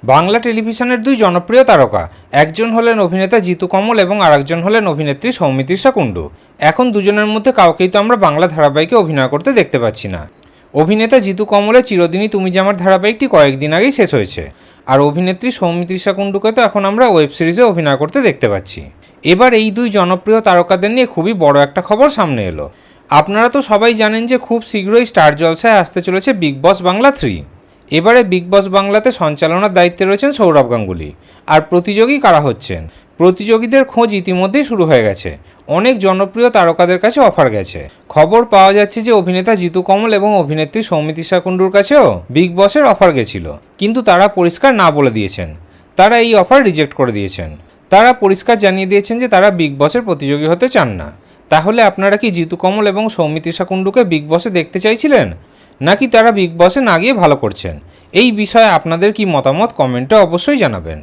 বাংলা টেলিভিশনের দুই জনপ্রিয় তারকা, একজন হলেন অভিনেতা জিতু কমল এবং আরেকজন হলেন অভিনেত্রী সৌমিত্রিষা কুণ্ডু। এখন দুজনের মধ্যে কাউকেই তো আমরা বাংলা ধারাবাহিকে অভিনয় করতে দেখতে পাচ্ছি না। অভিনেতা জিতু কমলের চিরদিনই তুমি যে আমার ধারাবাহিকটি কয়েকদিন আগেই শেষ হয়েছে, আর অভিনেত্রী সৌমিত্রিষা কুণ্ডুকে তো এখন আমরা ওয়েব সিরিজে অভিনয় করতে দেখতে পাচ্ছি। এবার এই দুই জনপ্রিয় তারকাদের নিয়ে খুবই বড় একটা খবর সামনে এলো। আপনারা তো সবাই জানেন যে খুব শীঘ্রই স্টার জলসায় আসতে চলেছে বিগ বস বাংলা 3। এবারে বিগ বস বাংলাতে সঞ্চালনার দায়িত্বে রয়েছেন সৌরভ গাঙ্গুলি। আর প্রতিযোগী কারা হচ্ছেন? প্রতিযোগীদের খোঁজ ইতিমধ্যেই শুরু হয়ে গেছে। অনেক জনপ্রিয় তারকাদের কাছে অফার গেছে। খবর পাওয়া যাচ্ছে যে অভিনেতা জিতু কমল এবং অভিনেত্রী সৌমিত্রিষা কুণ্ডুর কাছেও বিগ বসের অফার গেছিল, কিন্তু তারা পরিষ্কার না বলে দিয়েছেন। তারা এই অফার রিজেক্ট করে দিয়েছেন। তারা পরিষ্কার জানিয়ে দিয়েছেন যে তারা বিগ বসের প্রতিযোগী হতে চান না। তাহলে আপনারা কি জিতু কমল এবং সৌমিত্রিষা কুণ্ডুকে বিগ বসে দেখতে চাইছিলেন, নাকি তারা বিগ বসে না গিয়ে ভালো করছেন? এই বিষয়ে আপনাদের কি মতামত কমেন্টে অবশ্যই জানাবেন।